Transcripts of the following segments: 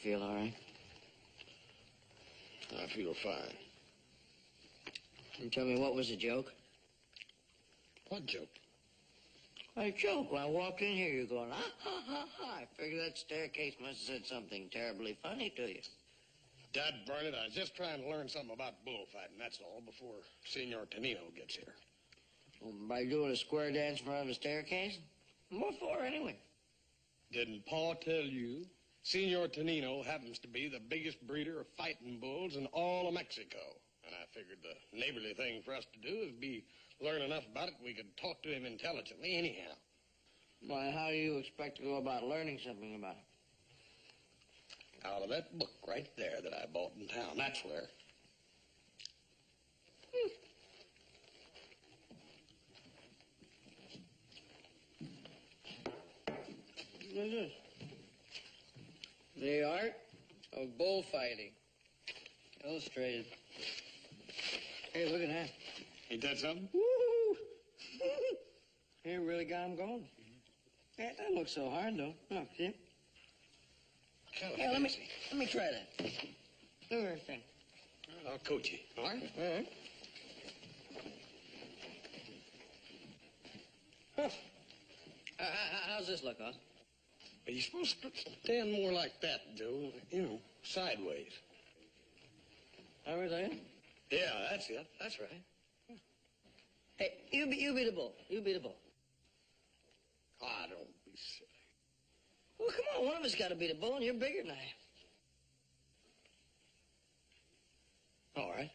feel all right? I feel fine. Can you tell me what was the joke? What joke? A joke. When I walked in here, you're going, ah, ha, ha, ha. I figured that staircase must have said something terribly funny to you. Dad burn it, I was just trying to learn something about bullfighting, that's all, before Senor Tonino gets here. Well, by doing a square dance in front of a staircase? What for, anyway? Didn't Pa tell you? Senor Tonino happens to be the biggest breeder of fighting bulls in all of Mexico. And I figured the neighborly thing for us to do is learn enough about it we could talk to him intelligently anyhow. Why, how do you expect to go about learning something about it? Out of that book right there that I bought in town, that's where. What is this? The Art of Bullfighting. Illustrated. Hey, look at that. Ain't that something? Woo-hoo! He really got him going. Yeah, it doesn't look so hard, though. Look, see? Yeah, let me try that. Look at that thing. I'll coach you. All right? All right. Huh. How's this look, huh? But you're supposed to stand more like that, Joe. You know, sideways. Everything? Yeah, that's it. That's right. Hey, you be the bull. You be the bull. Ah, don't be silly. Well, come on. One of us got to be the bull, and you're bigger than I am. All right.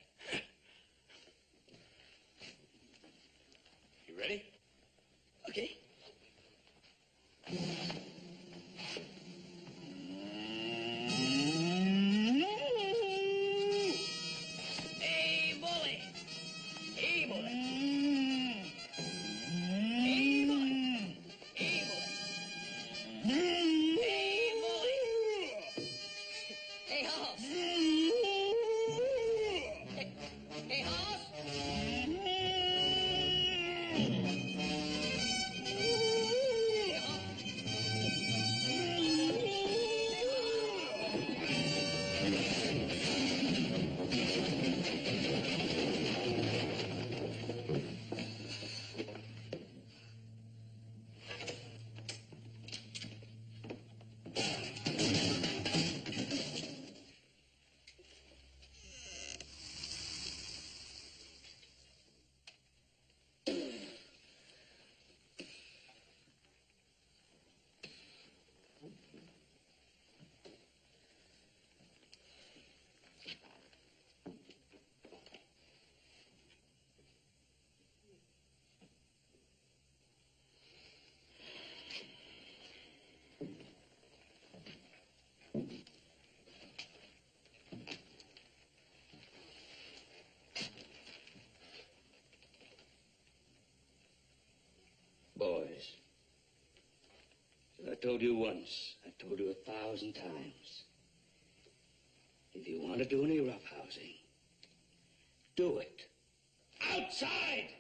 You ready? Okay. Hey, bully. Hey, bully. Hey, bully. Hey, bully. Hey, bully. Hey, Hoss. Hey, Hoss. Boys, I told you once, I told you 1,000 times. If you want to do any roughhousing, do it outside!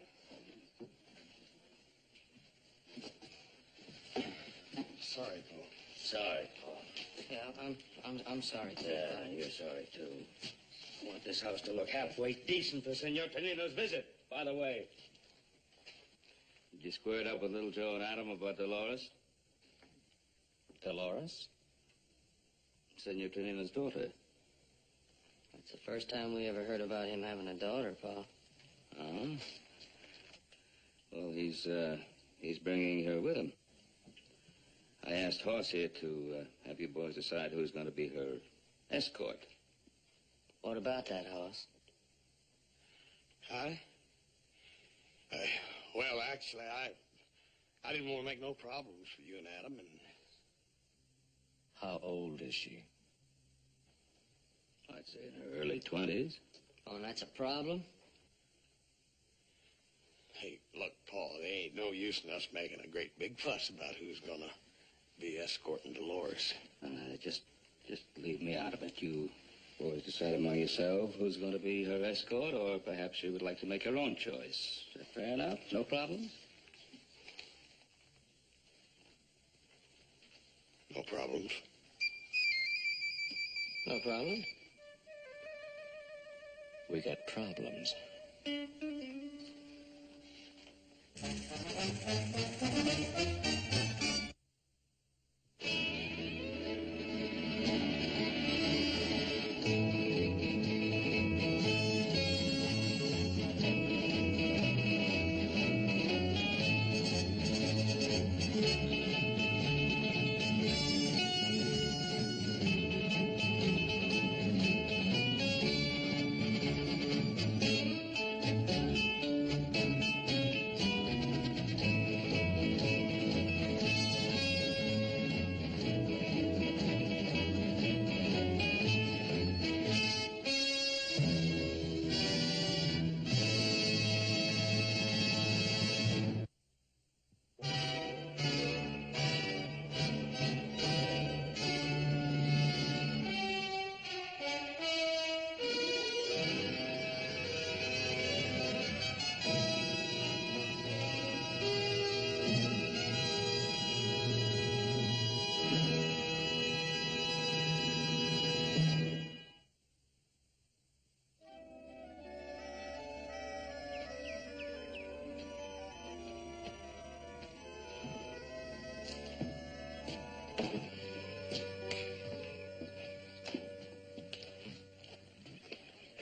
Sorry, Paul. Sorry, Paul. Yeah, I'm sorry, too. Yeah, you're sorry, too. I want this house to look halfway decent for Senor Tonino's visit. By the way, did you square it up with little Joe and Adam about Dolores? Dolores? Senor Tonino's daughter. That's the first time we ever heard about him having a daughter, Pa. Oh? Well, he's bringing her with him. I asked Hoss here to have you boys decide who's going to be her escort. What about that, Hoss? Well, actually, I didn't want to make no problems for you and Adam, and... How old is she? I'd say in her early 20s. Oh, and that's a problem? Hey, look, Paul, there ain't no use in us making a great big fuss about who's gonna be escorting Dolores. Just leave me out of it. You boys decide among yourselves who's going to be her escort, or perhaps she would like to make her own choice. Is that fair enough? No problems? No problems. No problem. We got problems.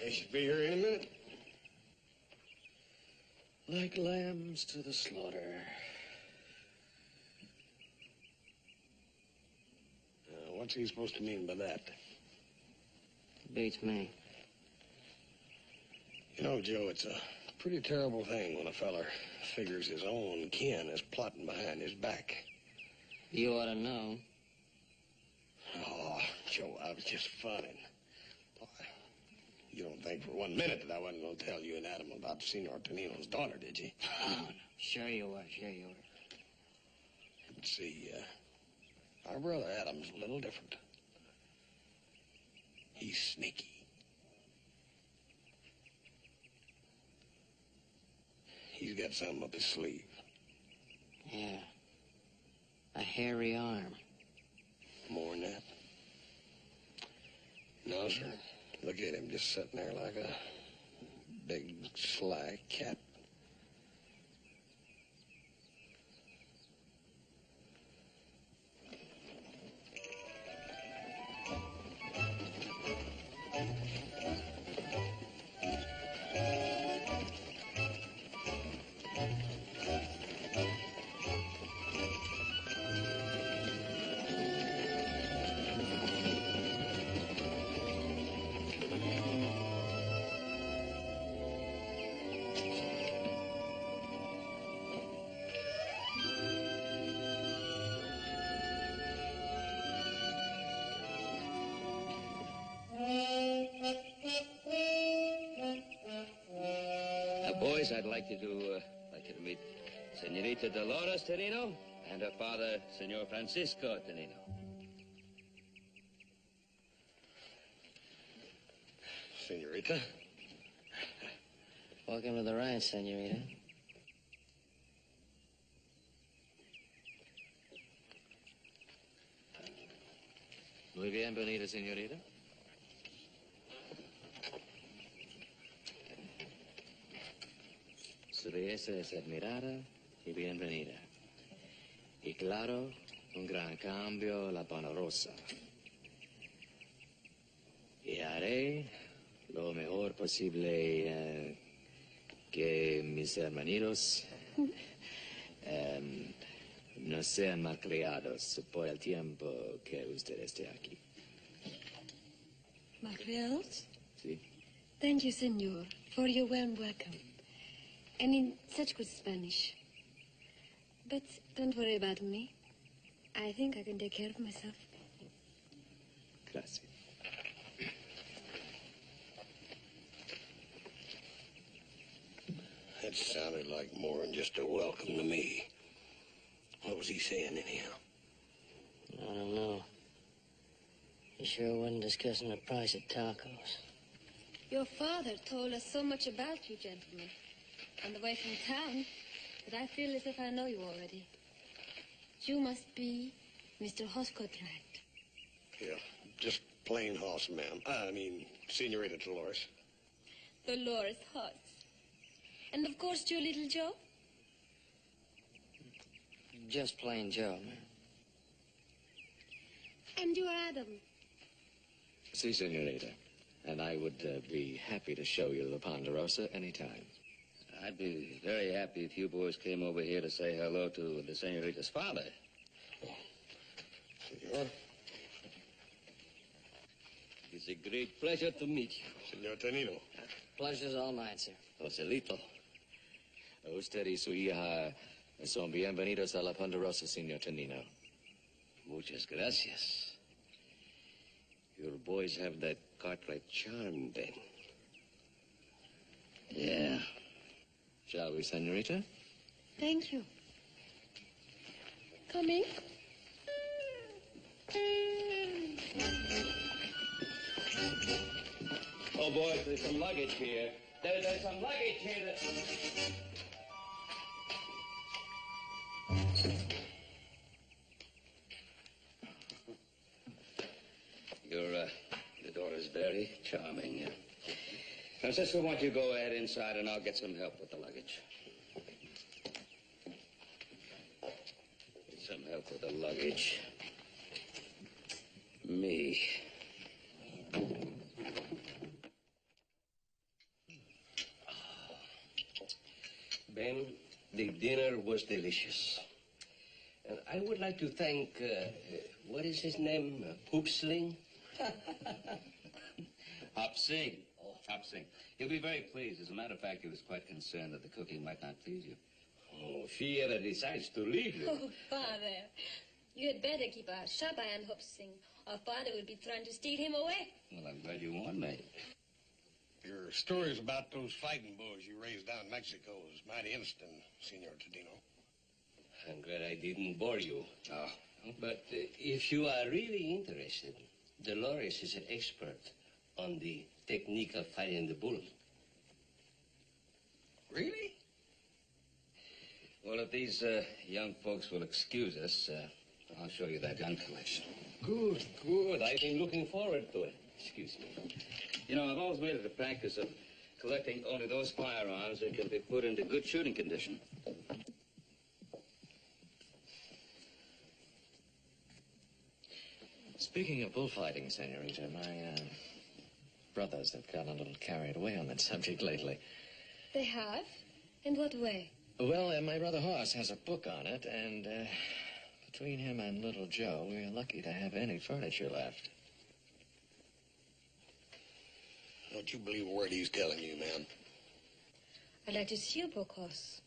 They should be here any minute. Like lambs to the slaughter. What's he supposed to mean by that? Beats me. You know, Joe, it's a pretty terrible thing when a feller figures his own kin is plotting behind his back. You ought to know. Oh, Joe, I was just funning. You don't think for 1 minute that I wasn't going to tell you and Adam about Senor Tonino's daughter, did you? Oh, no. Sure you were, sure you were. But see, our brother Adam's a little different. He's sneaky. He's got something up his sleeve. Yeah. A hairy arm. More than that? No, sir. Look at him just sitting there like a big, sly cat. Boys, I'd like you to meet Senorita Dolores Tonino and her father, Senor Francisco Tonino. Senorita? Welcome to the ranch, senorita. Muy bienvenida, señorita. Su belleza es admirada y bienvenida. Y claro, un gran cambio, la Ponderosa. Y haré lo mejor posible que mis hermanitos no sean malcriados por el tiempo que usted esté aquí. Malcriados? Sí. Thank you, senor, for your warm welcome. And in such good Spanish. But don't worry about me. I think I can take care of myself. Gracias. That sounded like more than just a welcome to me. What was he saying, anyhow? I don't know. He sure wasn't discussing the price of tacos. Your father told us so much about you, gentlemen, on the way from town, that I feel as if I know you already. You must be Mr. Hoscott, right? Yeah, just plain horse, ma'am. I mean, Senorita Dolores. Dolores horse. And of course, your little Joe? Just plain Joe. And you are Adam. Si, senorita. And I would be happy to show you the Ponderosa anytime. I'd be very happy if you boys came over here to say hello to the senorita's father. Senor. It's a great pleasure to meet you. Senor Tonino. Pleasure's all mine, sir. Joselito. Usted y su hija son bienvenidos a la Ponderosa, Senor Tonino. Muchas gracias. Your boys have that Cartwright charm, then. Yeah. Shall we, senorita? Thank you. Coming? Oh, boys, there's some luggage here. There's some luggage here that... Your daughter's very charming. Francisco, why don't you go ahead inside and I'll get some help with the luggage. Get some help with the luggage. Me. Ben, the dinner was delicious. And I would like to thank, what is his name? Hoopsling? Hop Sing. Hop Sing. He'll be very pleased. As a matter of fact, he was quite concerned that the cooking might not please you. Oh, if he ever decides to leave you. Oh, Father. You had better keep a sharp eye on Hobson, or Father will be trying to steal him away. Well, I'm glad you warned me. Your stories about those fighting bulls you raised down in Mexico is mighty interesting, Senor Tadino. I'm glad I didn't bore you. Oh. But if you are really interested, Dolores is an expert on the technique of fighting the bull. Really? Well, if these young folks will excuse us, I'll show you that gun collection. Good, good. I've been looking forward to it. Excuse me. You know, I've always made it a practice of collecting only those firearms that can be put into good shooting condition. Speaking of bullfighting, senorita, my brothers have gotten a little carried away on that subject lately. They have? In what way? Well, my brother Hoss has a book on it, and between him and little Joe, we're lucky to have any furniture left. Don't you believe a word he's telling you, man? I'd like to see your book, Hoss.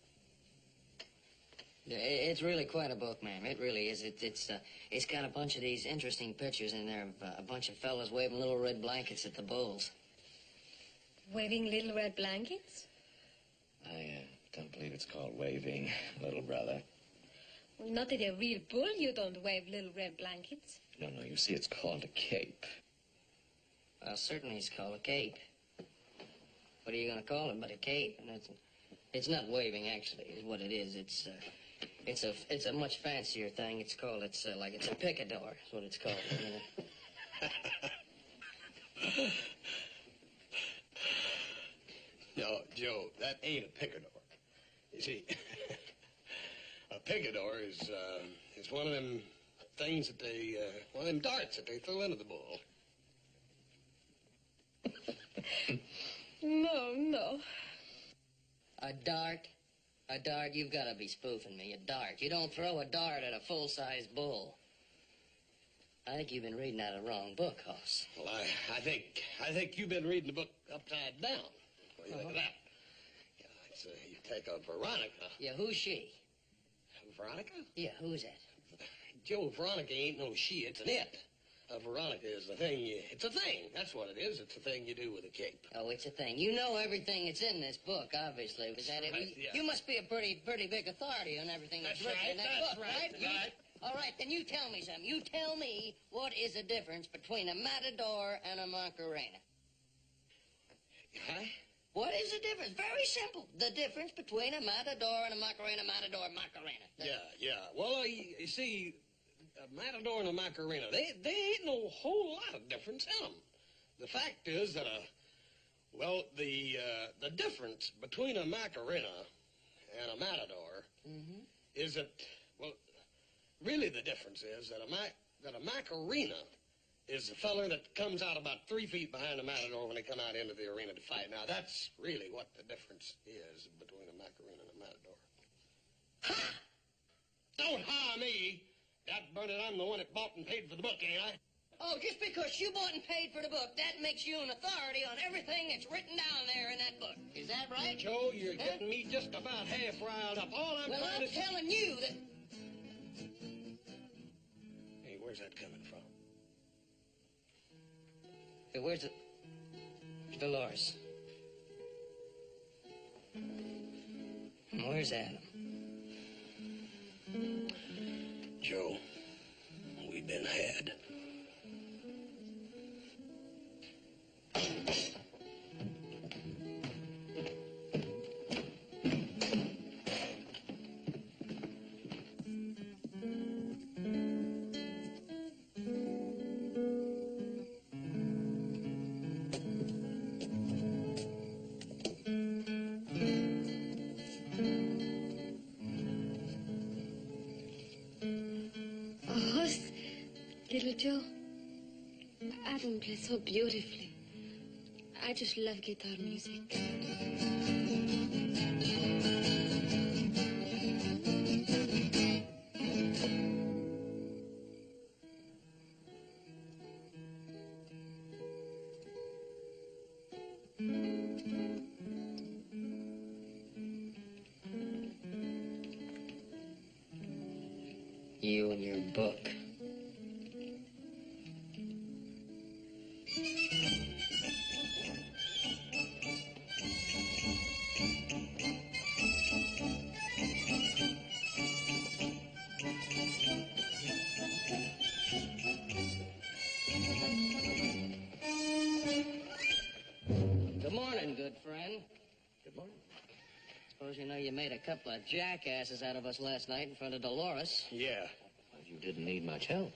Yeah, it's really quite a book, ma'am. It really is. It's got a bunch of these interesting pictures in there of a bunch of fellas waving little red blankets at the bulls. Waving little red blankets? I don't believe it's called waving, little brother. Well, not at a real bull, you don't wave little red blankets. No, you see, it's called a cape. Well, certainly it's called a cape. What are you going to call it but a cape? And it's not waving, actually, is what it is. It's a much fancier thing. It's a picador, is what it's called. No, Joe, that ain't a picador. You see, a picador is one of them things that one of them darts that they throw into the bull. No. A dart? A dart? You've got to be spoofing me. A dart. You don't throw a dart at a full-size bull. I think you've been reading out of the wrong book, Hoss. Well, I think you've been reading the book upside down. What do you think of that? Yeah, you take a Veronica. Yeah, who's she? Veronica? Yeah, who's that? Joe, Veronica ain't no she, it's an it. Veronica is the thing it's a thing. That's what it is. It's a thing you do with a cape. Oh, it's a thing. You know everything that's in this book, obviously. Is that right, it? yeah. You must be a pretty big authority on everything that's written in that book, right? Right. All right, then you tell me something. You tell me what is the difference between a Matador and a Macarena. Huh? What is the difference? Very simple. The difference between a Matador and a Macarena, Matador, Macarena. Yeah. Well, you see, a Matador and a Macarena, they ain't no whole lot of difference in them. The fact is that the difference between a Macarena and a Matador is that, well, really the difference is that a Macarena is the feller that comes out about 3 feet behind the Matador when they come out into the arena to fight. Now, that's really what the difference is between a Macarena and a Matador. Ha! Don't hire me! That Bernard, I'm the one that bought and paid for the book, ain't I? Oh, just because you bought and paid for the book, that makes you an authority on everything that's written down there in that book. Is that right? Joe, you're getting me just about half riled up. All I'm trying to... telling you that... Hey, where's that coming from? Hey, where's the... Dolores? Where's Adam? Joe, we've been had. Little Joe, Adam plays so beautifully. I just love guitar music. You and your book. Good morning, good friend. Good morning. Suppose you know you made a couple of jackasses out of us last night in front of Dolores. Yeah. Well, you didn't need much help.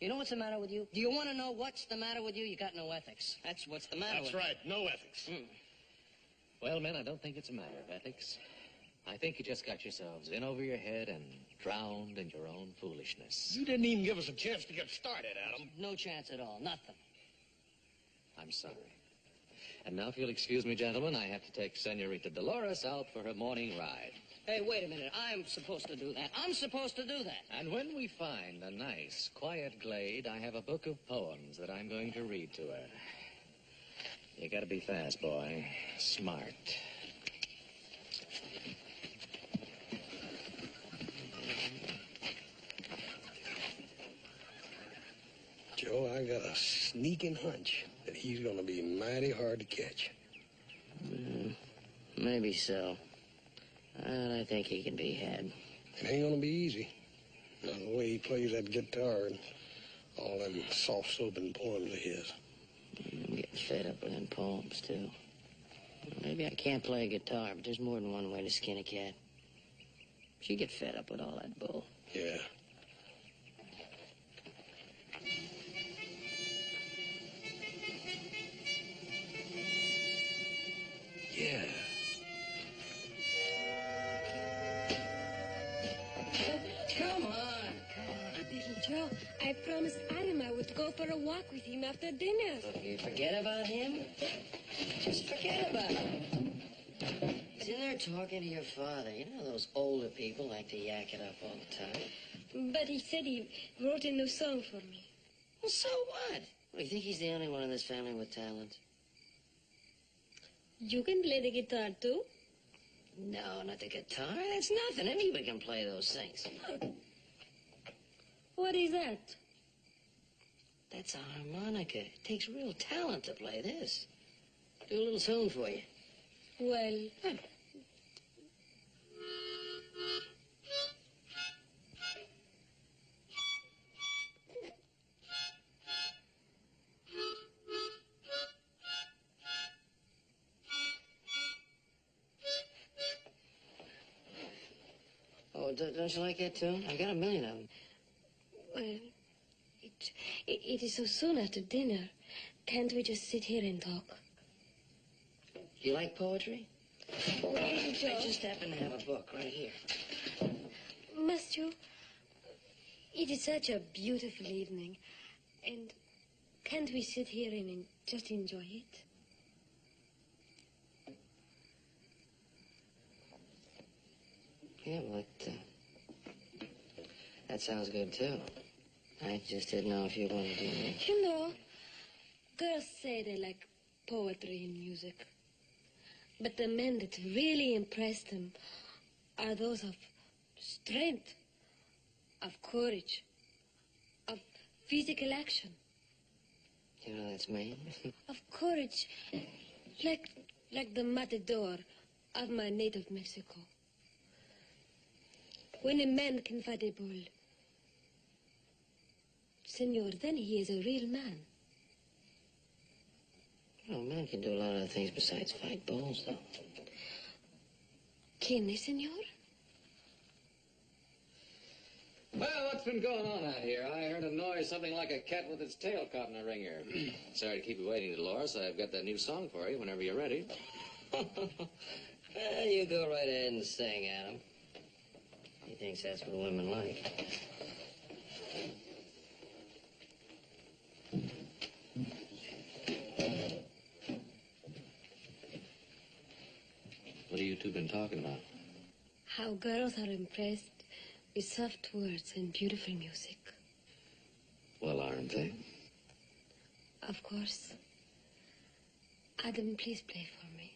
You know what's the matter with you? Do you want to know what's the matter with you? You got no ethics. That's what's the matter with That's right, no ethics. you. Well, men, I don't think it's a matter of ethics. I think you just got yourselves in over your head and drowned in your own foolishness. You didn't even give us a chance to get started, Adam. No chance at all. Nothing. I'm sorry. And now, if you'll excuse me, gentlemen, I have to take Senorita Dolores out for her morning ride. Hey, wait a minute. I'm supposed to do that. I'm supposed to do that. And when we find a nice, quiet glade, I have a book of poems that I'm going to read to her. You gotta be fast, boy. Smart. Joe, I got a sneaking hunch that he's going to be mighty hard to catch. Maybe so. But I think he can be had. It ain't going to be easy. Now, the way he plays that guitar and all them soft-soaping poems of his. I'm getting fed up with them poems, too. Maybe I can't play a guitar, but there's more than one way to skin a cat. She get fed up with all that bull. Yeah. Yeah. Come on. Little Joe, I promised Adam I would go for a walk with him after dinner. You forget about him? Just forget about him. He's in there talking to your father. You know those older people like to yak it up all the time. But he said he wrote a new song for me. Well, so what? Well, you think he's the only one in this family with talent? You can play the guitar, too? No, not the guitar. That's nothing. Anybody can play those things. What is that? That's a harmonica. It takes real talent to play this. Do a little tune for you. Well, Oh, don't you like that tune? I got a million of them. Well, it is so soon after dinner. Can't we just sit here and talk? You like poetry? Oh, I just happen to have a book right here. Must you? It is such a beautiful evening. And can't we sit here and just enjoy it? Yeah, well, that sounds good, too. I just didn't know if you wanted to do that. You know, girls say they like poetry and music. But the men that really impress them are those of strength, of courage, of physical action. You know that's me. Of courage, like the Matador of my native Mexico. When a man can fight a bull, senor, then he is a real man. Well, a man can do a lot of other things besides fight bulls, though. Can they, senor? Well, what's been going on out here? I heard a noise, something like a cat with its tail caught in a ringer. Sorry to keep you waiting, Dolores. I've got that new song for you whenever you're ready. Well, you go right ahead and sing, Adam. He thinks that's what women like. What have you two been talking about? How girls are impressed with soft words and beautiful music. Well, aren't they? Of course. Adam, please play for me.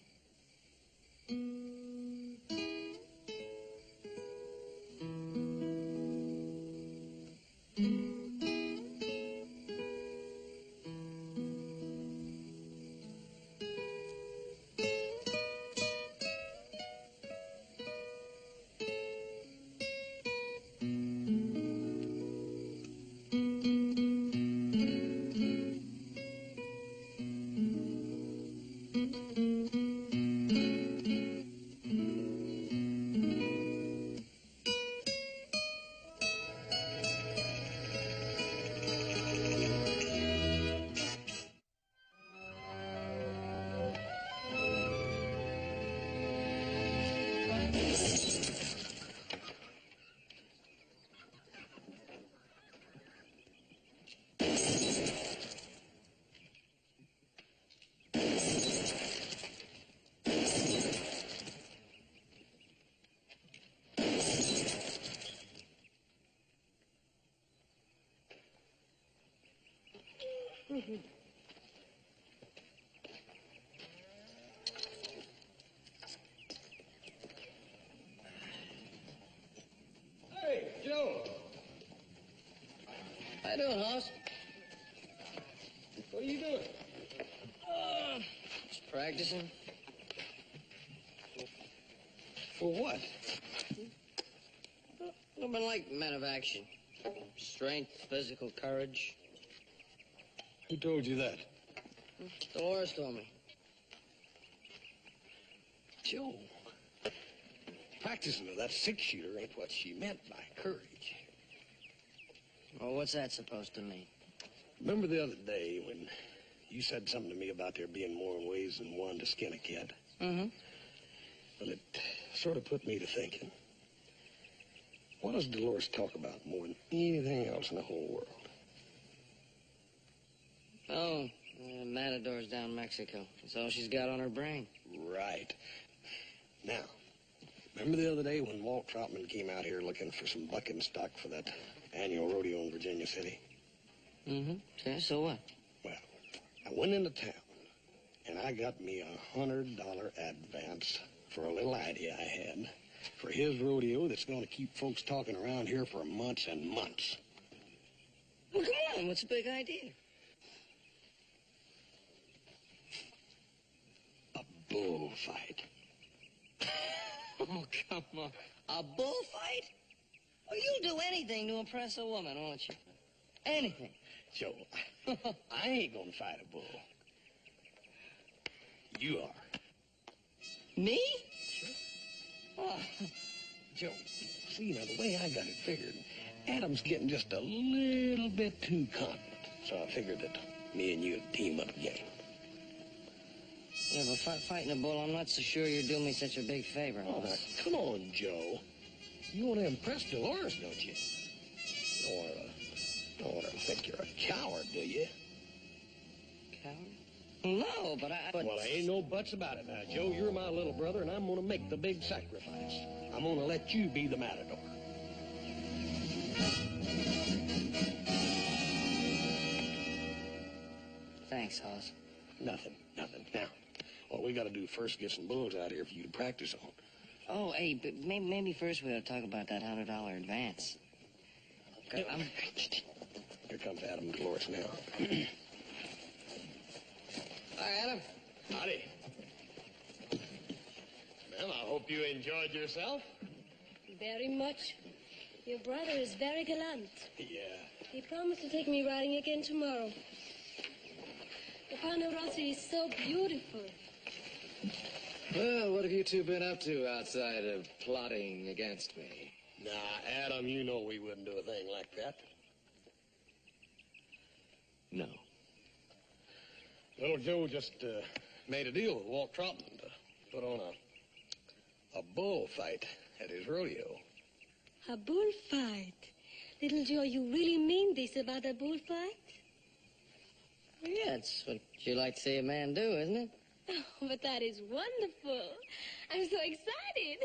Hey, Joe. How you doing, Hoss? What are you doing? Just practicing. For what? Women like men of action. Strength, physical courage. Who told you that? Dolores told me. Joe. Practicing with that six-shooter ain't what she meant by courage. Well, what's that supposed to mean? Remember the other day when you said something to me about there being more ways than one to skin a cat? Mm-hmm. Well, it sort of put me to thinking. What does Dolores talk about more than anything else in the whole world? Oh, Matador's down Mexico. That's all she's got on her brain. Right. Now, remember the other day when Walt Troutman came out here looking for some bucking stock for that annual rodeo in Virginia City? Mm-hmm. Yeah, so what? Well, I went into town, and I got me $100 advance for a little idea I had for his rodeo that's going to keep folks talking around here for months and months. Well, come on. What's the big idea? A bullfight. Oh, come on. A bullfight? Oh, you'll do anything to impress a woman, won't you? Anything. Joe, I ain't going to fight a bull. You are. Me? Joe, see, now, the way I got it figured, Adam's getting just a little bit too confident. So I figured that me and you'd team up again. Yeah, but fighting a bull, I'm not so sure you're doing me such a big favor, Oh, now, Hoss. come on, Joe. You want to impress Dolores, don't you? Don't want to think you're a coward, do you? Coward? No, but Well, there ain't no buts about it. Now, Joe, you're my little brother, and I'm going to make the big sacrifice. I'm going to let you be the Matador. Thanks, Hoss. Nothing. Now, what we got to do first, get some bulls out here for you to practice on. Oh, hey, but maybe first we ought to talk about that $100 advance. Here comes Adam and Dolores now. Hi, Adam. Howdy. Well, I hope you enjoyed yourself. Very much. Your brother is very gallant. Yeah. He promised to take me riding again tomorrow. The Ponderosa is so beautiful. Well, what have you two been up to outside of plotting against me? Nah, Adam, you know we wouldn't do a thing like that. No. Little Joe just made a deal with Walt Trotman to put on a bullfight at his rodeo. A bullfight. Little Joe, you really mean this about a bullfight? Yeah, it's what you like to see a man do, isn't it? Oh, but that is wonderful. I'm so excited.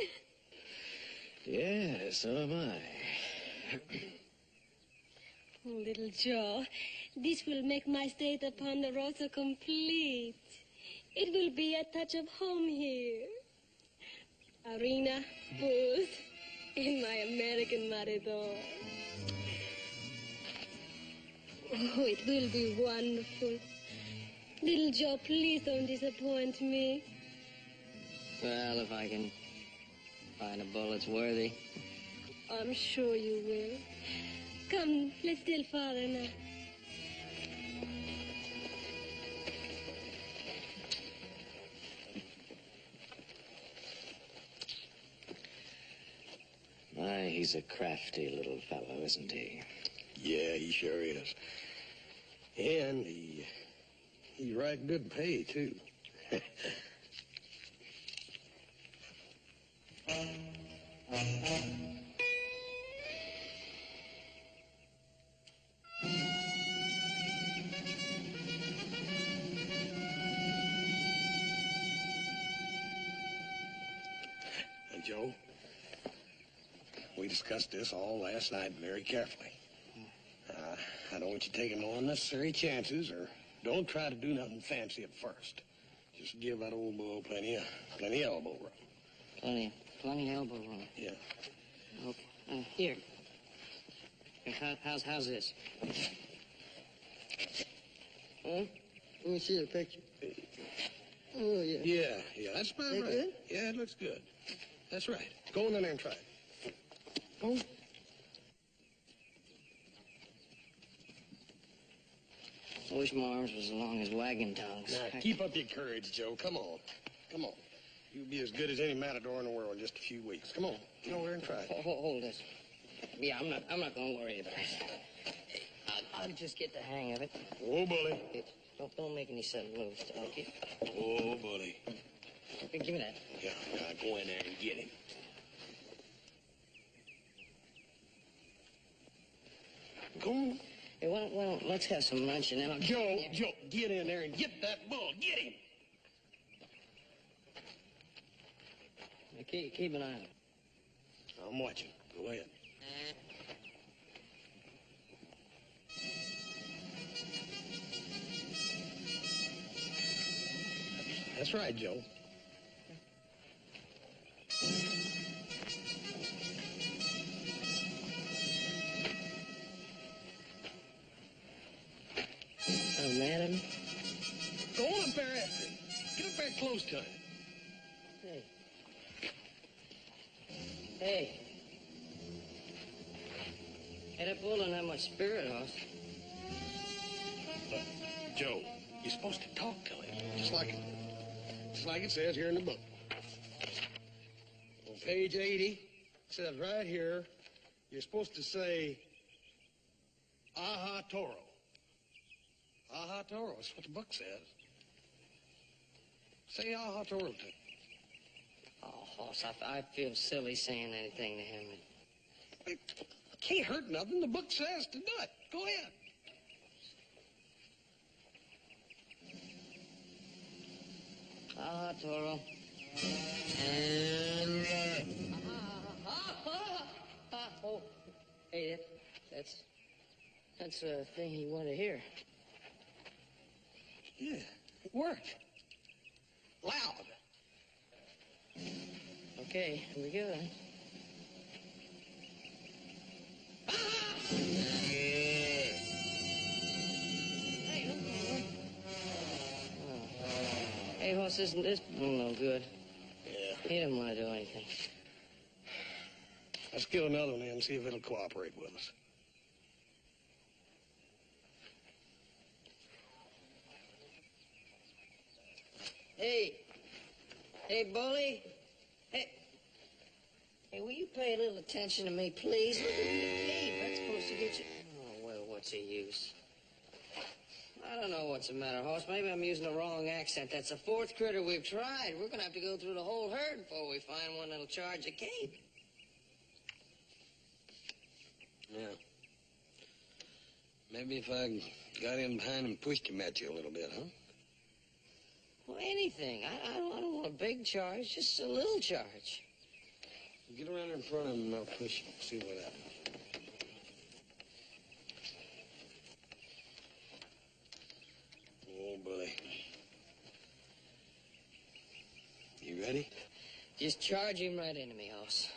Yeah, so am I. Little Joe, this will make my stay at the Ponderosa complete. It will be a touch of home here. Arena, bulls, and my American Matador. Oh, it will be wonderful. Little Joe, please don't disappoint me. Well, if I can find a bull that's worthy. I'm sure you will. Come, let's tell Father now. My, he's a crafty little fellow, isn't he? Yeah, he sure is. And he's right good pay, too. And Joe, we discussed this all last night very carefully. I don't want you taking no unnecessary chances, or don't try to do nothing fancy at first. Just give that old bull plenty of elbow room. Plenty elbow room. Yeah. Okay. Here. How's this? Huh? Let me see the picture. Oh, yeah. Yeah, that's about That right. good? Yeah, it looks good. That's right. Go on in there and try it. Oh. I wish my arms was as long as wagon tongues. Now, keep up your courage, Joe. Come on. You'll be as good as any matador in the world in just a few weeks. Come on. Get over there and try it. Hold this. Yeah, I'm not going to worry about it. I'll just get the hang of it. Oh, bully. Don't make any sudden moves, okay? Oh, bully. Give me that. Yeah, go in there and get him. Go on. Hey, well, let's have some lunch and then I'll... Joe, get in there and get that bull. Get him. Keep an eye on it. I'm watching. Go ahead. That's right, Joe. Oh, madam. Go on up there after him. Get up there close to him. Hey, that bull don't have much spirit, Hoss. Look, Joe, you're supposed to talk to him, just like it says here in the book. On page 80, it says right here, You're supposed to say, aha, toro. Aha, toro. That's what the book says. Say aha, toro to him. Oh, Hoss, I feel silly saying anything to him. It can't hurt nothing. The book says to do it. Go ahead. Ah, Toro. And, oh, hey, that's the thing he wanted to hear. Yeah, it worked. Loud. Okay, here we go. Hey, Hoss, isn't this no good? Yeah. He didn't want to do anything. Let's get another one in and see if it'll cooperate with us. Hey, Bully. Hey, will you pay a little attention to me, please? Look at the cape. That's supposed to get you... Oh, well, what's the use? I don't know what's the matter, Hoss. Maybe I'm using the wrong accent. That's the fourth critter we've tried. We're going to have to go through the whole herd before we find one that'll charge a cape. Yeah. Maybe if I got in behind and pushed him at you a little bit, huh? Well, anything. I don't want a big charge, just a little charge. Get around in front of him and I'll push him. See what happens. Oh, Bully. You ready? Just charge him right into me, Hoss.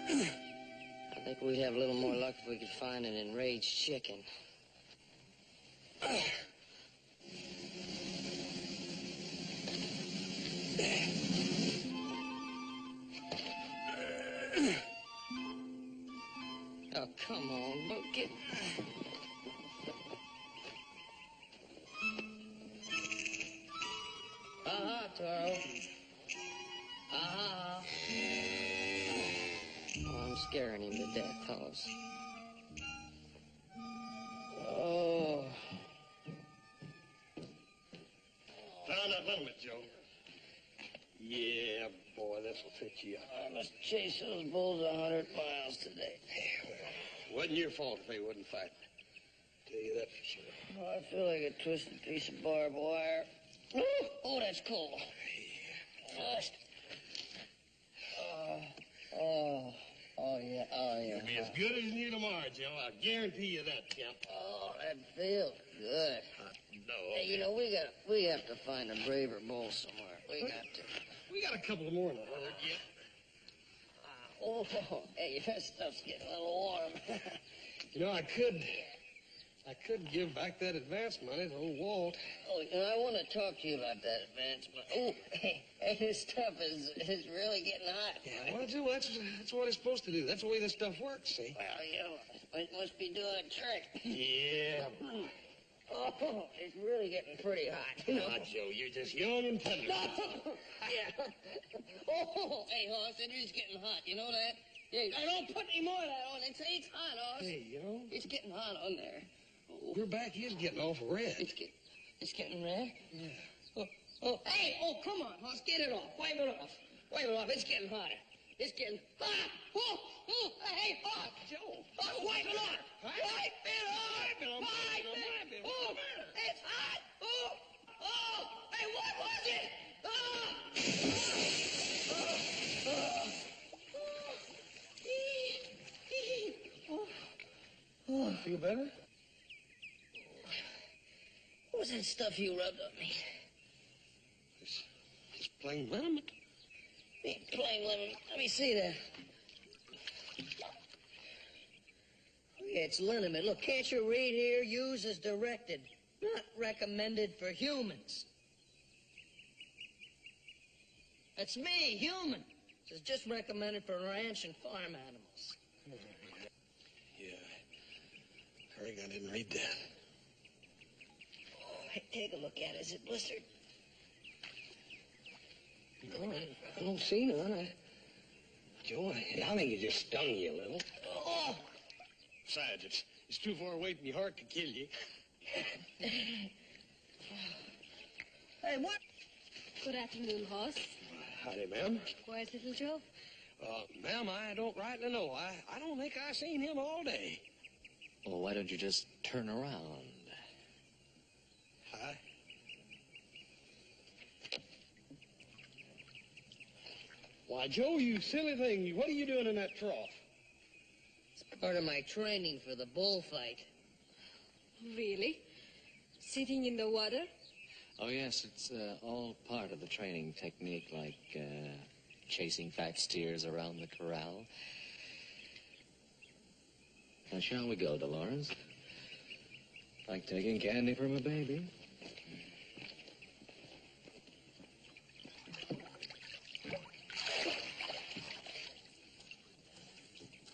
I think we'd have a little more luck if we could find an enraged chicken. Oh, come on, look, get... Aha, Toro. Aha. Oh, I'm scaring him to death, Hoss. Oh. Found that limit, Joe. Yeah, boy, this'll fit you up. I must chase those bulls 100 miles today. Wasn't your fault if they wouldn't fight. Tell you that for sure. Oh, I feel like a twisted piece of barbed wire. Oh, that's cold. Oh, yeah. You'll be as good as new tomorrow, Joe. I guarantee you that, Champ. Oh, that feels good. No. Hey, you know, we have to find a braver bull somewhere. We got to. We got a couple more in the herd yet. Oh, hey, that stuff's getting a little warm. You know, I could give back that advance money to old Walt. Oh, you know, I want to talk to you about that advancement. Oh, hey, this stuff is really getting hot. Yeah, well, Joe, that's what it's supposed to do. That's the way this stuff works, see? Well, you know, it must be doing a trick. Yeah. Oh, it's really getting pretty hot. You know? Ah, Joe, you're just young and tender. Yeah. Oh, hey, Hoss, it is getting hot. You know that? Hey, I don't put any more of that on. It's hot, Hoss. Hey, you know, It's getting hot on there. your back is getting awful red. It's getting red? Yeah. Hey, come on, Hoss, get it off. Wipe it off. It's getting hotter. It's getting hot. Hey, Hoss. Joe. Hoss, wipe it off. Huh? Wipe it off. Wipe it off. Wipe it. Oh, it's hot. Oh, hey, what was it? Feel better? What was that stuff you rubbed on me? It's plain liniment. Plain lemon. Let me see that. Oh, yeah, it's liniment. Look, can't you read here? Use as directed. Not recommended for humans. That's me, human. This is just recommended for ranch and farm animals. Yeah. I didn't read that. Take a look at it. Is it blistered? No, I don't see none. Joe, I think it just stung you a little. Oh! Besides, it's too far away from your heart to kill you. Hey, what? Good afternoon, Hoss. Howdy, ma'am. Where's little Joe? Ma'am, I don't rightly know. I don't think I seen him all day. Well, why don't you just turn around? Hi. Why, Joe, you silly thing. What are you doing in that trough? It's part of my training for the bullfight. Really? Sitting in the water? Oh, yes, it's all part of the training technique, like chasing fat steers around the corral. Now, shall we go, Dolores? Like taking candy from a baby.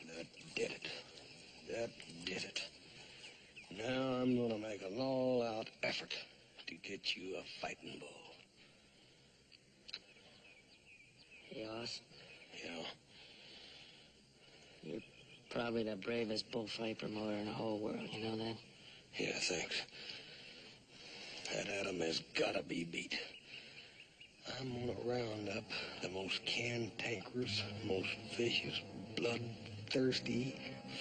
That did it. That did it. Now I'm gonna make an all-out effort to get you a fighting bull. Hey, Hoss, Yeah. you're probably the bravest bullfight promoter in the whole world. You know that? Yeah, thanks. That Adam has gotta be beat. I'm gonna round up the most cantankerous, most vicious, bloodthirsty,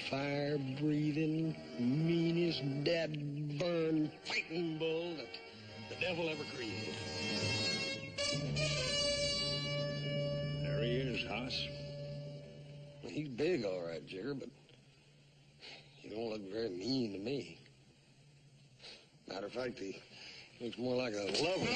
fire-breathing, meanest, dad-burn fighting bull that the devil ever created. There he is, Hoss. Well, he's big, all right, Jigger, but he don't look very mean to me. Matter of fact, he looks more like a lover.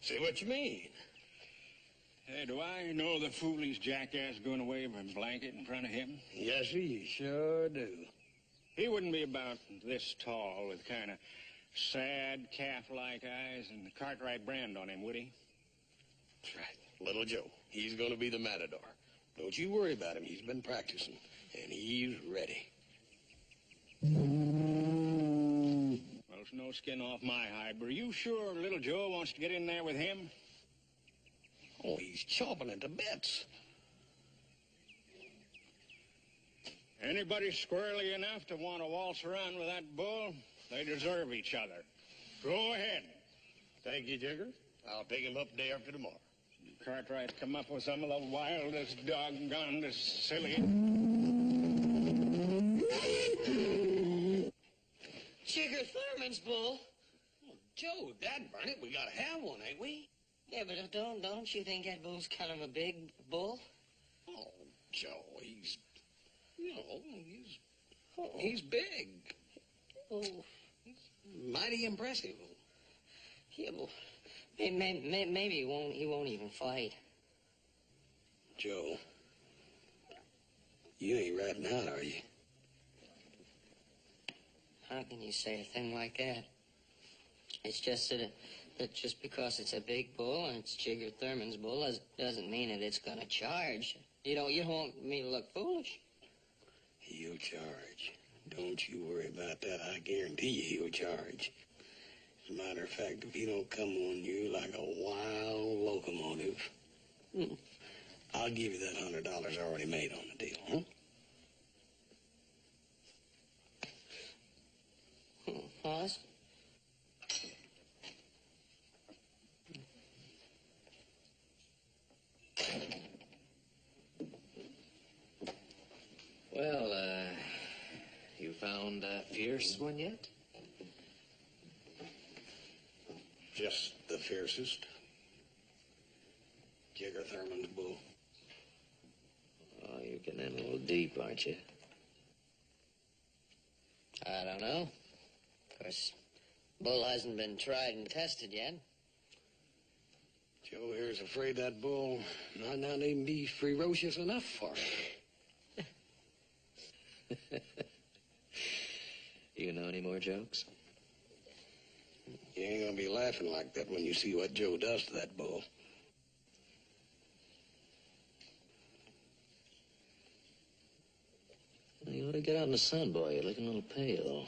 See what you mean. Hey, do I know the foolish jackass going to wave a blanket in front of him? Yes, sir, you sure do. He wouldn't be about this tall with kind of sad, calf-like eyes and the Cartwright brand on him, would he? That's right. Little Joe. He's going to be the Matador. Don't you worry about him. He's been practicing, and he's ready. Well, it's no skin off my hide, but are you sure little Joe wants to get in there with him? Oh, he's chomping at the bits. Anybody squirrely enough to want to waltz around with that bull, they deserve each other. Go ahead. Thank you, Jigger. I'll take him up day after tomorrow. Cartwright come up with some of the wildest, doggonedest, silly... Jigger Thurman's bull. Oh, Joe, dadburn it, we gotta have one, ain't we? Yeah, but don't you think that bull's kind of a big bull? Oh, Joe, he's big. Oh, Mighty impressive. yeah, well, maybe he won't even fight. Joe, you ain't ratting out, are you? How can you say a thing like that? It's just that just because it's a big bull and it's Jigger Thurman's bull doesn't mean that it's gonna charge. You don't want me to look foolish. He'll charge. Don't you worry about that. I guarantee you he'll charge. As a matter of fact, if he don't come on you like a wild locomotive, I'll give you that $100 already made on the deal, huh? Hoss? Well, you found a fierce one yet? Just the fiercest. Jigger Thurman's bull. Oh, you're getting in a little deep, aren't you? I don't know. Of course, bull hasn't been tried and tested yet. Joe here's afraid that bull might not even be ferocious enough for him. You know any more jokes? You ain't gonna be laughing like that when you see what Joe does to that bull. You ought to get out in the sun, boy. You're looking a little pale.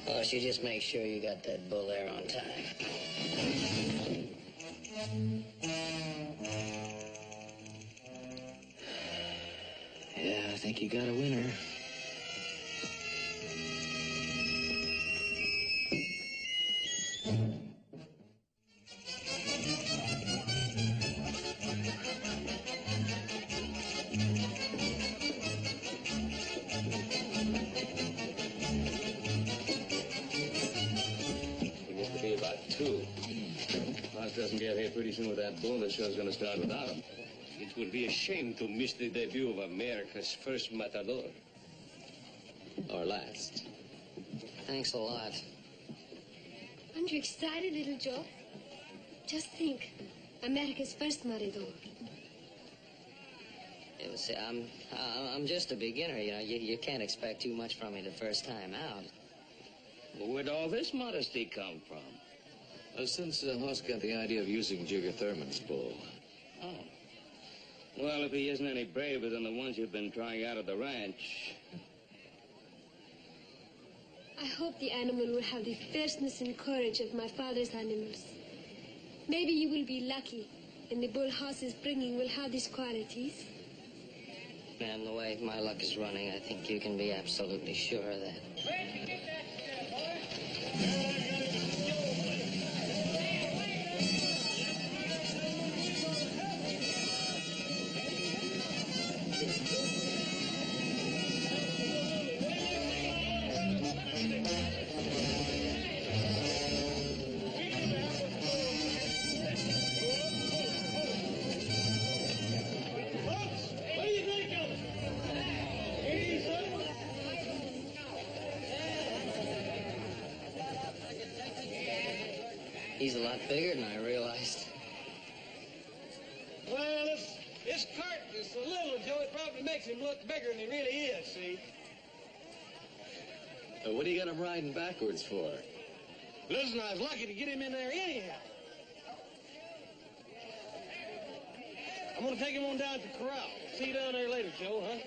Oh, you just make sure you got that bull there on time. Yeah, I think you got a winner. Doesn't get here pretty soon with that bull, the show's going to start without him. It would be a shame to miss the debut of America's first Matador. Or last. Thanks a lot. Aren't you excited, little Joe? Just think, America's first Matador. It was, I'm just a beginner, you know. You can't expect too much from me the first time out. Where'd all this modesty come from? Since Hoss got the idea of using Jigger Thurman's bull. Oh. Well, if he isn't any braver than the ones you've been trying out at the ranch. I hope the animal will have the fierceness and courage of my father's animals. Maybe you will be lucky, and the bull Hoss is bringing will have these qualities. And the way my luck is running, I think you can be absolutely sure of that. He's a lot bigger than I realized. Well, this cart is so little, Joe, it probably makes him look bigger than he really is, see? What do you got him riding backwards for? Listen, I was lucky to get him in there anyhow. I'm gonna take him on down to the corral. See you down there later, Joe, huh?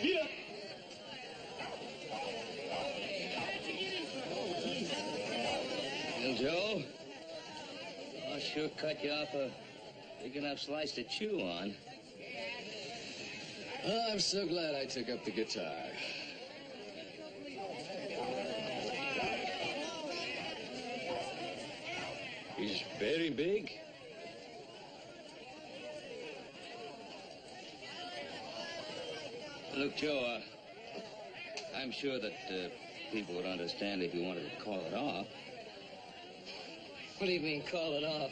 Yeah. Well, Joe, I'll sure cut you off a big enough slice to chew on. Oh, I'm so glad I took up the guitar. He's very big. Look, Joe, I'm sure that people would understand if you wanted to call it off. What do you mean, call it off?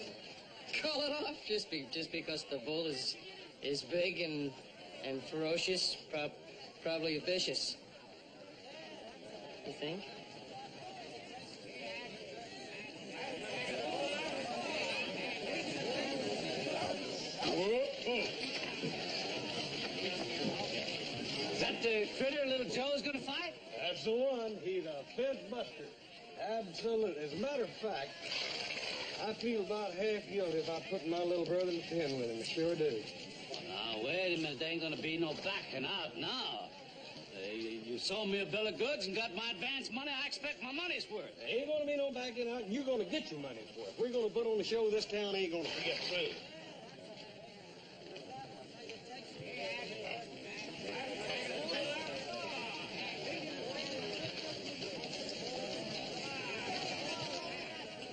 Call it off just because the bull is big and ferocious, probably vicious. You think? Is that the critter little Joe's gonna fight? That's the one. He's a fence buster. Absolutely. As a matter of fact, I feel about half guilty about putting my little brother in the pen with him. I sure do. Now, wait a minute. There ain't gonna be no backing out now. You sold me a bill of goods and got my advance money. I expect my money's worth. There ain't gonna be no backing out, and you're gonna get your money's worth. We're gonna put on a show this town ain't gonna forget soon.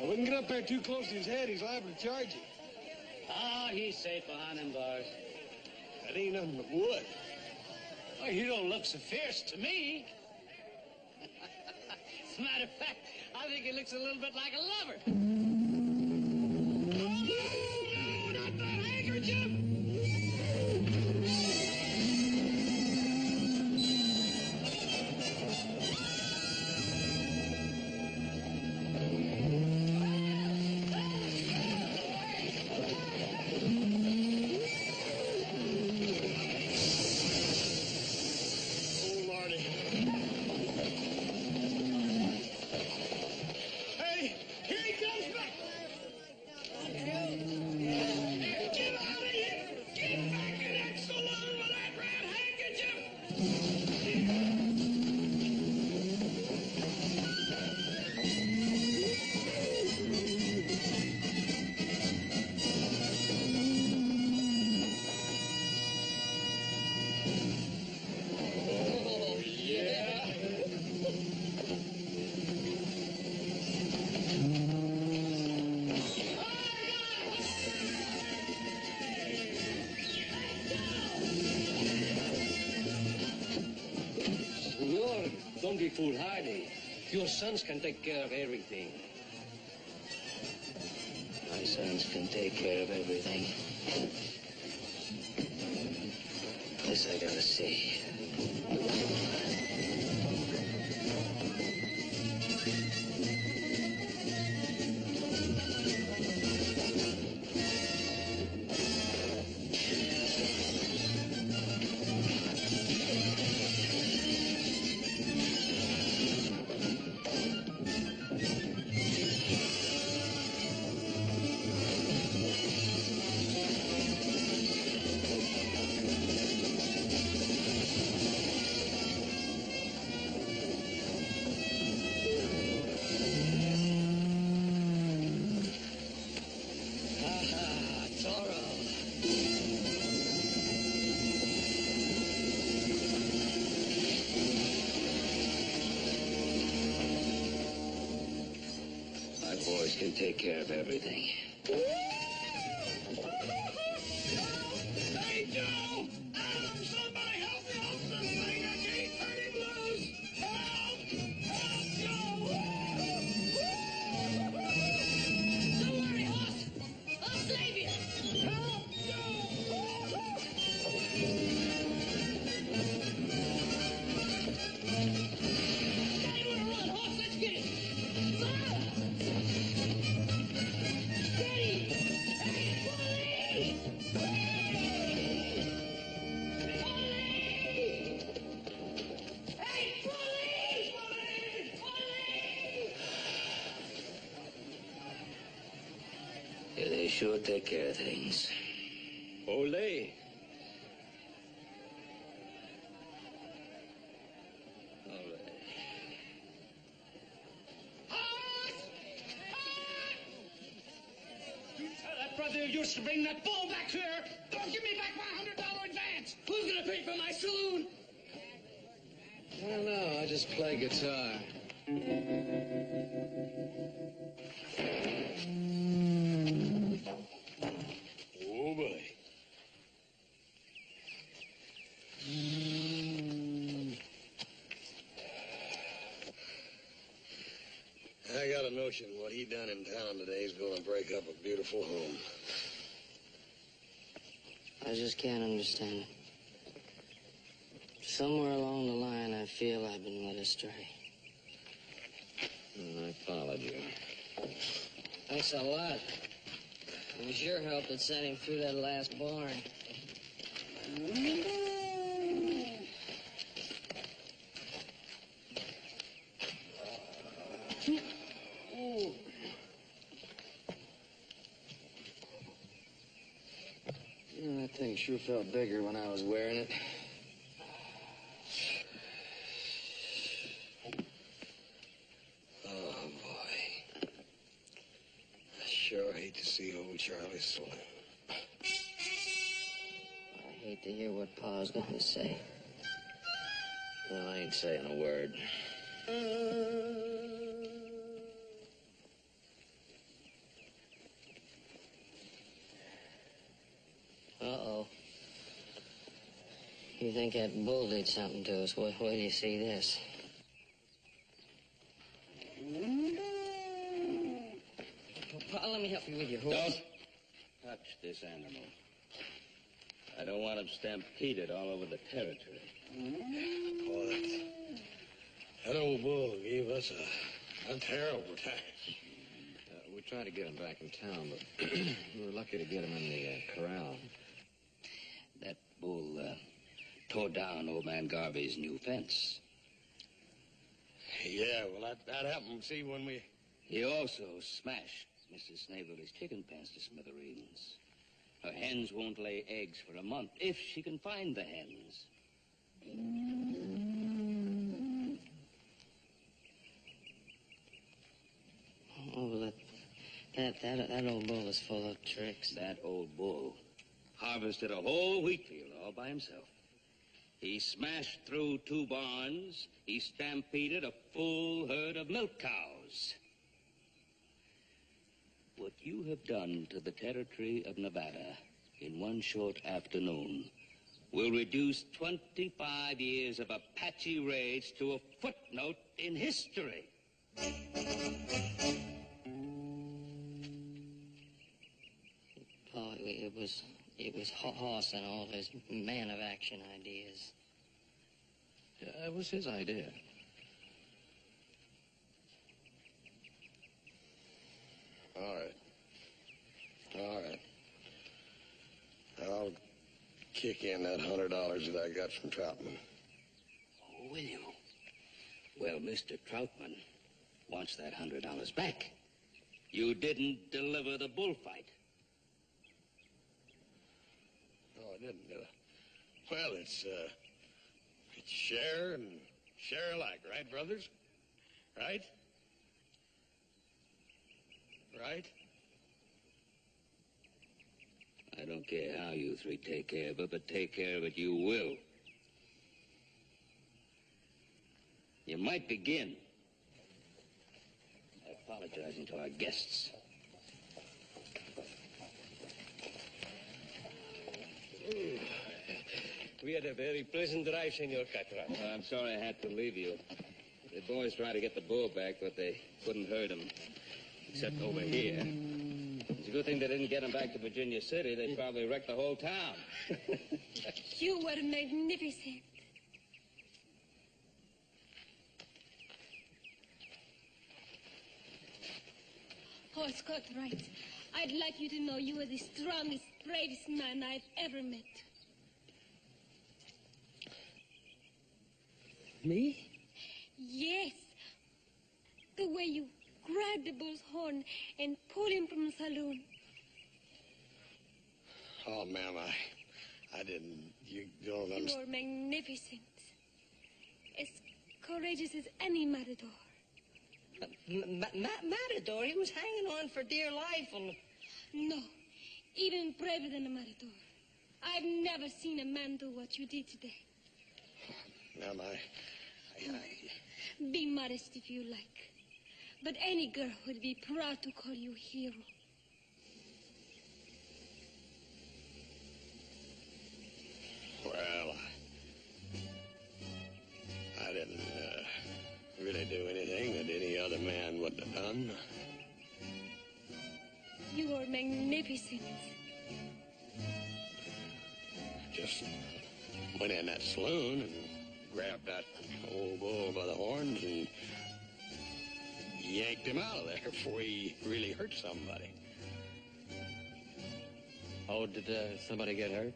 I wouldn't get up there too close to his head. He's liable to charge you. Ah, he's safe behind them bars. That ain't nothing but wood. Well, you don't look so fierce to me. As a matter of fact, I think he looks a little bit like a lover. Oh, no, not the handkerchief! foolhardy. Your sons can take care of everything. My sons can take care of everything. This I gotta see. Can take care of everything. Hey, Joe! Somebody help me off this thing! I can't turn him loose! Help! Help, Joe! Don't worry, Hoss. I'll save you. Help, Joe! Now you wanna run, Hoss? Let's get it. Fire! Steady! Hey, police! Hey, police! Yeah, they sure take care of things. Ole. You tell that brother who used to bring that bull back here. Don't give me back my $100 advance. Who's gonna pay for my saloon? I don't know. I just play guitar. Oh, boy. I got a notion what he done in town today is going to break up a beautiful home. I just can't understand it. Somewhere along the line, I feel I've been led astray. I followed you. Thanks a lot. It was your help that sent him through that last barn. That thing sure felt bigger when I was wearing it. Oh, boy. I sure hate to see old Charlie slim. I hate to hear what Pa's gonna say. Well, I ain't saying a word. Uh-oh. You think that bull did something to us? Where do you see this? Pa, let me help you with your horse. Don't touch this animal. I don't want him stampeded all over the territory. Boy, that old bull gave us a terrible time. We tried to get him back in town, but we were lucky to get him in the corral. That bull tore down old man Garvey's new fence. Yeah, well, that happened, see, when we... He also smashed Mrs. Snaveley's chicken pens to smithereens. Her hens won't lay eggs for a month, if she can find the hens. Oh, that old bull is full of tricks. That old bull harvested a whole wheat field all by himself. He smashed through 2 barns. He stampeded a full herd of milk cows. What you have done to the territory of Nevada in one short afternoon will reduce 25 years of Apache raids to a footnote in history. Oh, it was Hoss and all his man of action ideas. Yeah, it was his idea. All right. I'll kick in that $100 that I got from Troutman. Oh, will you? Well, Mr. Troutman wants that $100 back. You didn't deliver the bullfight. No, I didn't, did I? Well, it's share and share alike, right, brothers? Right? Right? I don't care how you three take care of it, but take care of it you will. You might begin by apologizing to our guests. We had a very pleasant drive, Senor Catra. I'm sorry I had to leave you. The boys tried to get the bull back, but they couldn't hurt him, except over here. It's a good thing they didn't get him back to Virginia City. They probably wrecked the whole town. You were magnificent. Horse got right. I'd like you to know you are the strongest, bravest man I've ever met. Me? Yes. The way you grabbed the bull's horn and pulled him from the saloon. Oh, ma'am, I didn't. You don't You understand. were magnificent. As courageous as any matador. Matador, he was hanging on for dear life on... No, even braver than a matador. I've never seen a man do what you did today. Ma'am, Be modest if you like. But any girl would be proud to call you hero. Well, I didn't really do anything that any other man wouldn't have done. You were magnificent. Just went in that saloon and grabbed that old bull by the horns and yanked him out of there before he really hurt somebody. Oh, did somebody get hurt?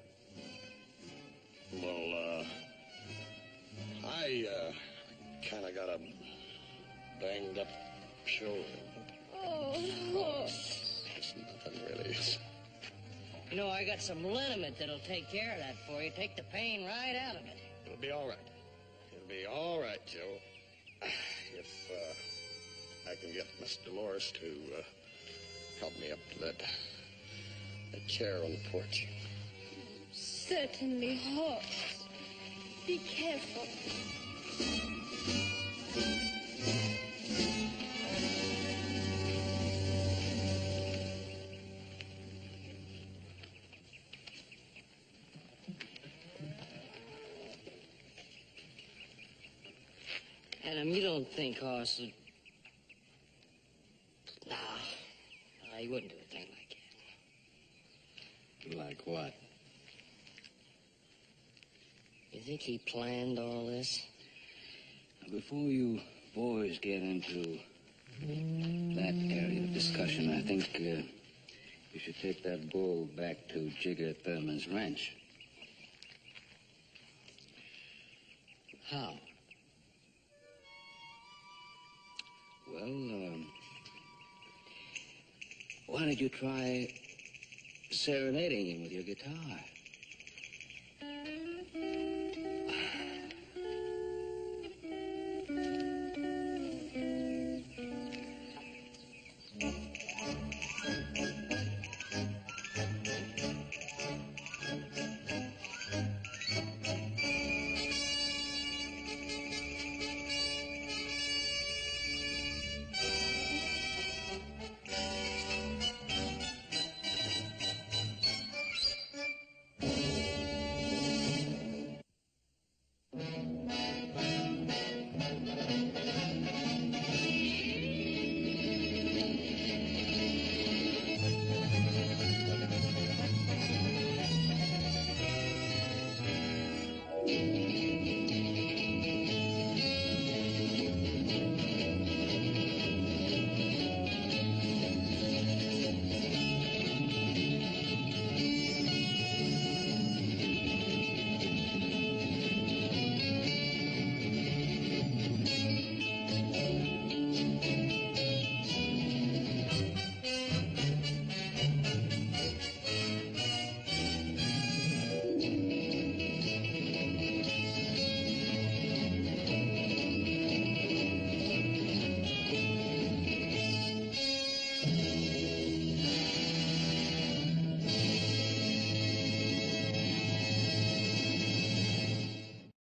Well, I kind of got a banged up shoulder. Oh. It's nothing really. You know, I got some liniment that'll take care of that for you. Take the pain right out of it. It'll be all right. It'll be all right, Joe. If I can get Miss Dolores to help me up to that chair on the porch. Certainly, horse. Be careful. Adam, you don't think Hoss would... No, he wouldn't do a thing like that. Like what? You think he planned all this? Before you boys get into that area of discussion, I think you should take that bull back to Jigger Thurman's ranch. How? Well, why don't you try serenading him with your guitar?